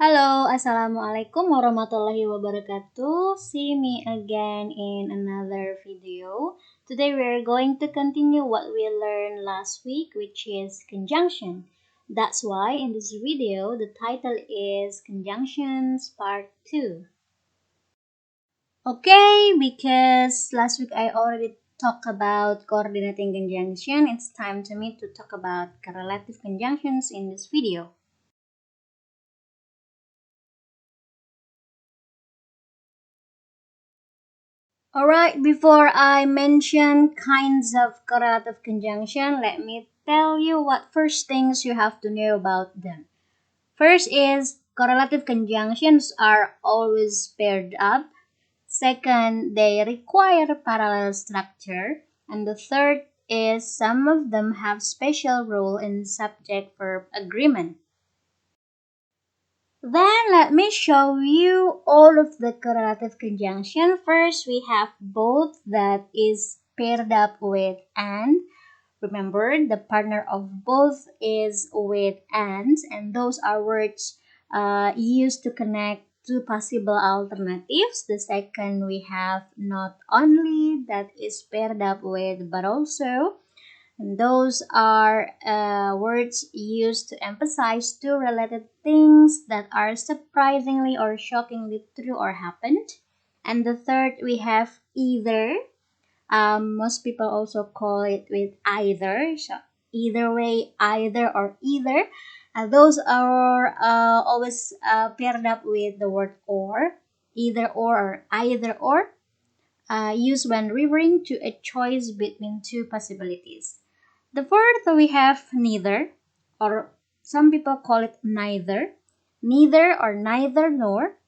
Halo, Assalamualaikum warahmatullahi wabarakatuh. See me again in another video. Today we're going to continue what we learned last week, which is conjunction. That's why in this video, the title is Conjunctions Part 2. Okay, because last week I already talked about coordinating conjunction, it's time to me to talk about correlative conjunctions in this video. Alright, before I mention kinds of correlative conjunction, let me tell you what first things you have to know about them. First is correlative conjunctions are always paired up. Second, they require parallel structure. And the third is some of them have special role in subject-verb agreement. Then let me show you all of the correlative conjunction. First, we have both that is paired up with and. Remember, the partner of both is with and those are words used to connect two possible alternatives. The second, we have not only that is paired up with, but also. And those are words used to emphasize two related things that are surprisingly or shockingly true or happened. And the third, we have either. Most people also call it with either. So either way, either or either. Those are always paired up with the word or. Either or either or. Used when referring to a choice between two possibilities. The fourth, we have neither, or some people call it neither. Neither or neither nor.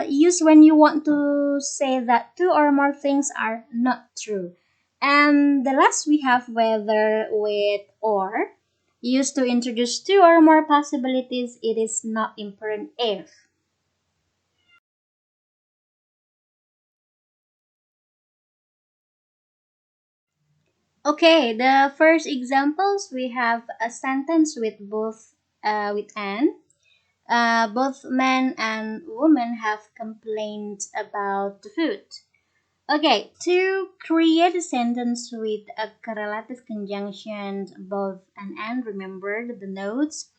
Used when you want to say that two or more things are not true. And the last, we have whether with or. Used to introduce two or more possibilities. It is not important if. Okay, the first examples, we have a sentence with both with and. Both men and women have complained about the food. Okay, to create a sentence with a correlative conjunction, both and, remember the notes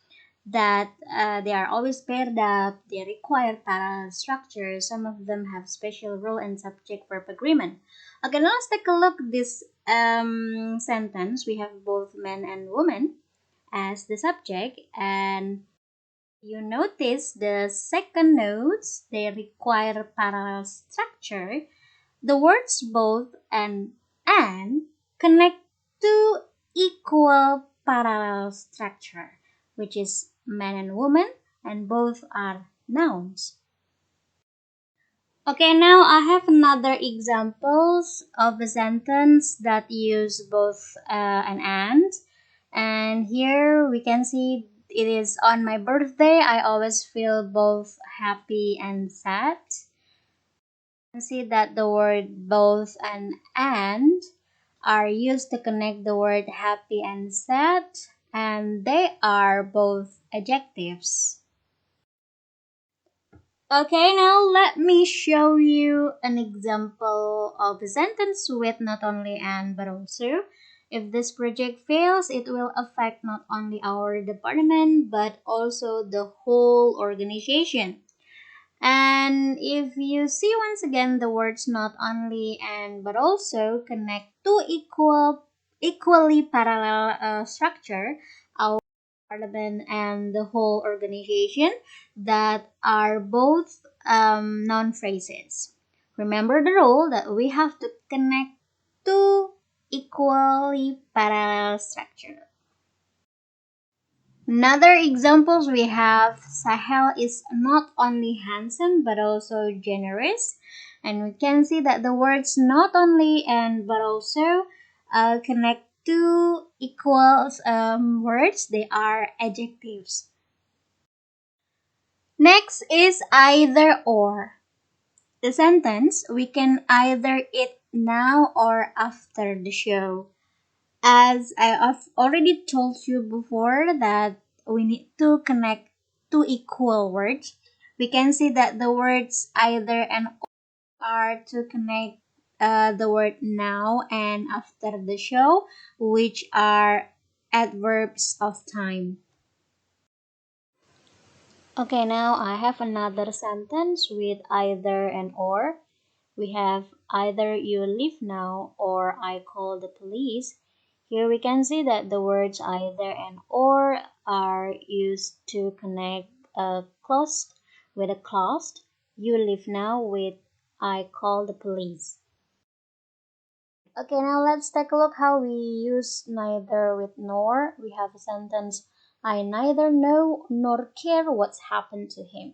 that they are always paired up, they require parallel structure, some of them have special role and subject-verb agreement. Okay, now let's take a look at this sentence. We have both men and women as the subject, and you notice the second notes, they require parallel structure. The words both and connect to equal parallel structure, which is man and woman, and both are nouns. Okay, now I have another examples of a sentence that use both and here we can see it is on my birthday. I always feel both happy and sad. You can see that the word both and are used to connect the word happy and sad, and they are both adjectives. Okay, now let me show you an example of a sentence with not only and but also. If this project fails, it will affect not only our department but also the whole organization. And if you see once again the words not only and but also connect to equally parallel structure, our department and the whole organization that are both noun phrases. Remember the rule that we have to connect to equally parallel structure. Another examples we have Sahel is not only handsome but also generous, and we can see that the words not only and but also connect to equals words. They are adjectives. Next is either or. The sentence, we can either eat now or after the show. As I have already told you before that we need to connect two equal words, we can see that the words either and are to connect the word now and after the show, which are adverbs of time. Okay, now I have another sentence with either and or. We have either you leave now or I call the police. Here we can see that the words either and or are used to connect a closed with a closed. You leave now with I call the police. Okay, now let's take a look how we use neither with nor. We have a sentence I neither know nor care what's happened to him.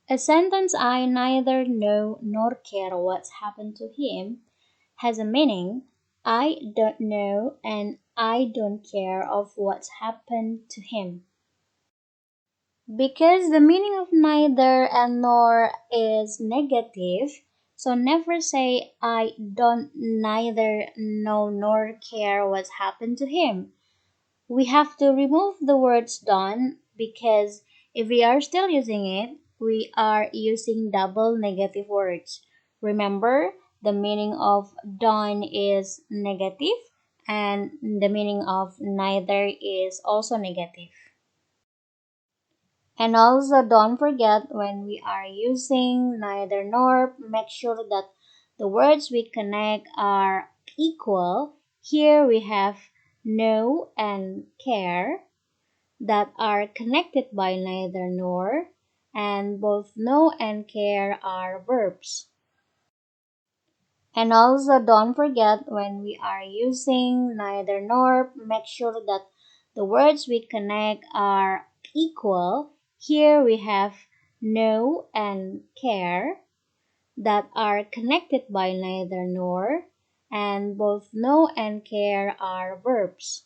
A sentence I neither know nor care what's happened to him has a meaning I don't know and I don't care of what's happened to him. Because the meaning of neither and nor is negative, so never say I don't neither know nor care what's happened to him. We have to remove the words done because if we are still using it, we are using double negative words. Remember, the meaning of done is negative and the meaning of neither is also negative. And also don't forget when we are using neither nor, make sure that the words we connect are equal. Here we have know and care that are connected by neither nor, and both know and care are verbs. And also don't forget when we are using neither nor, make sure that the words we connect are equal. Here we have know and care that are connected by neither nor, and both know and care are verbs.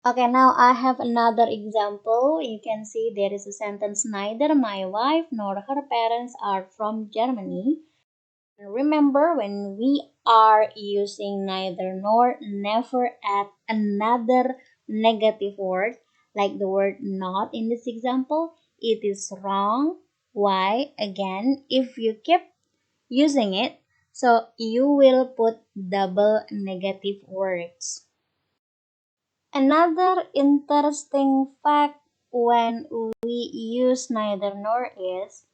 Okay, now I have another example. You can see there is a sentence neither my wife nor her parents are from Germany. Remember, when we are using neither nor, never add another negative word like the word not in this example. It is wrong. Why? Again, if you keep using it, so you will put double negative words. Another interesting fact when we use neither nor is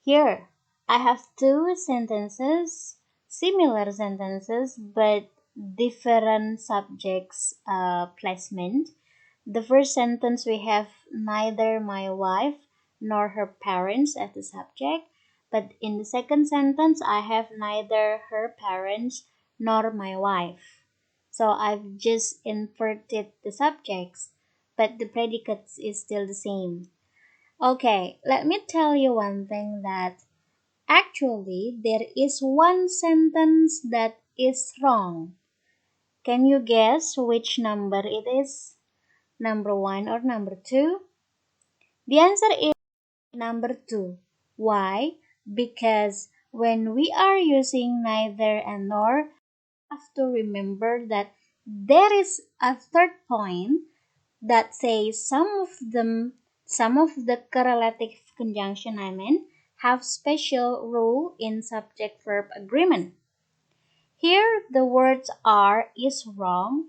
here. I have two sentences, similar sentences, but different subjects placement. The first sentence we have neither my wife nor her parents as the subject, but in the second sentence I have neither her parents nor my wife. So I've just inverted the subjects, but the predicates is still the same. Okay, let me tell you one thing that actually there is one sentence that is wrong. Can you guess which number it is? Number one or number two? The answer is number two. Why? Because when we are using neither and nor, have to remember that there is a third point that says some of the correlative conjunction have special rule in subject verb agreement. Here the words are is wrong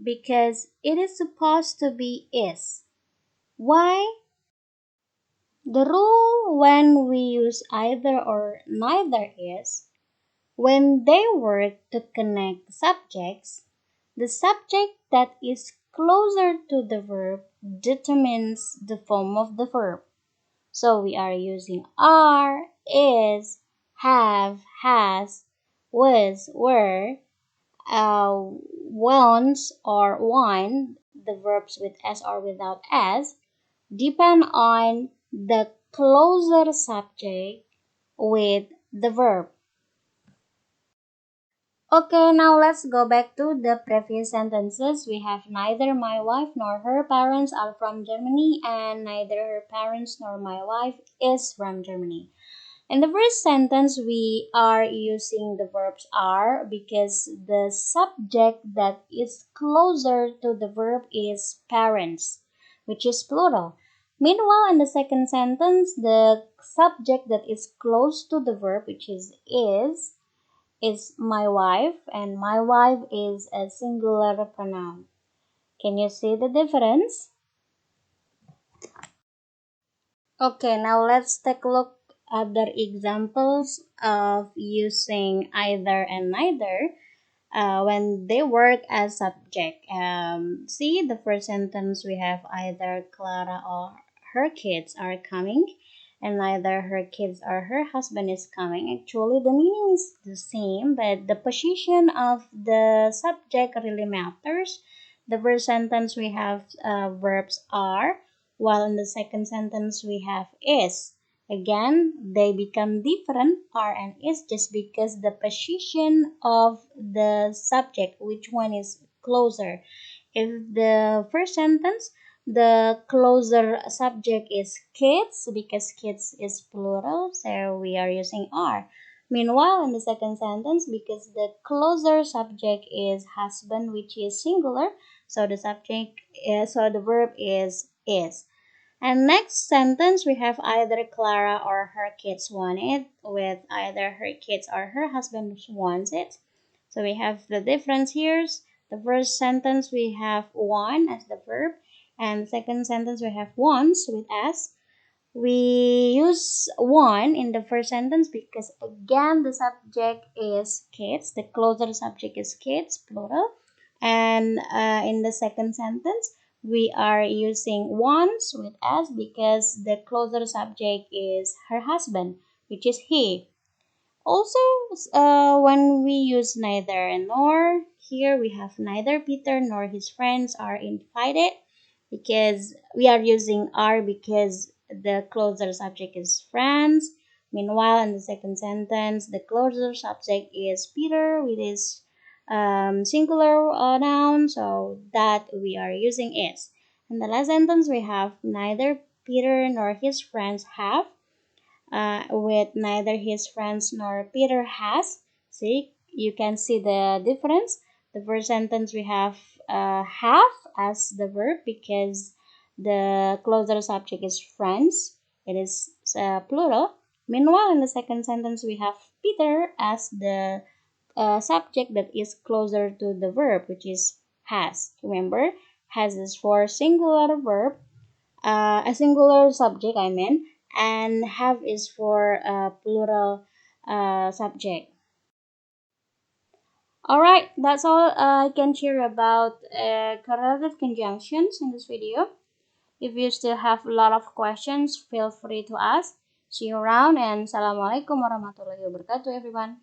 because it is supposed to be is. Why? The rule when we use either or neither is when they work to connect subjects, the subject that is closer to the verb determines the form of the verb. So we are using are, is, have, has, was, were, once, or one, the verbs with s or without s, depend on the closer subject with the verb. Okay, now let's go back to the previous sentences. We have neither my wife nor her parents are from Germany, and neither her parents nor my wife is from Germany. In the first sentence, we are using the verbs are because the subject that is closer to the verb is parents, which is plural. Meanwhile, in the second sentence, the subject that is close to the verb, which is my wife, and my wife is a singular pronoun. Can you see the difference? Okay, now let's take a look at the examples of using either and neither when they work as subject. See the first sentence, we have either Clara or her kids are coming, and either her kids or her husband is coming. Actually, the meaning is the same, but the position of the subject really matters. The first sentence we have verbs are, while in the second sentence we have is. Again, they become different, are and is, just because the position of the subject, which one is closer. If the first sentence, the closer subject is kids, because kids is plural, so we are using are. Meanwhile, in the second sentence, because the closer subject is husband, which is singular, so the verb is. And next sentence, we have either Clara or her kids want it, with either her kids or her husband wants it. So we have the difference here. The first sentence we have want as the verb, and the second sentence we have wants with s. We use one in the first sentence because again the subject is kids, the closer subject is kids, plural. And in the second sentence, we are using wants with s because the closer subject is her husband, which is he. Also, when we use neither and nor, here we have neither Peter nor his friends are invited because we are using are because the closer subject is friends. Meanwhile, in the second sentence, the closer subject is Peter with his singular noun, so that we are using is. In the last sentence, we have neither Peter nor his friends have with neither his friends nor Peter has. See, you can see the difference. The first sentence we have have as the verb because the closer subject is friends. It is plural. Meanwhile, in the second sentence we have Peter as the subject that is closer to the verb, which is has. Remember, has is for singular verb, a singular subject, I mean, and have is for a plural subject. All right, that's all I can share about correlative conjunctions in this video. If you still have a lot of questions, feel free to ask. See you around, and assalamualaikum warahmatullahi wabarakatuh, everyone.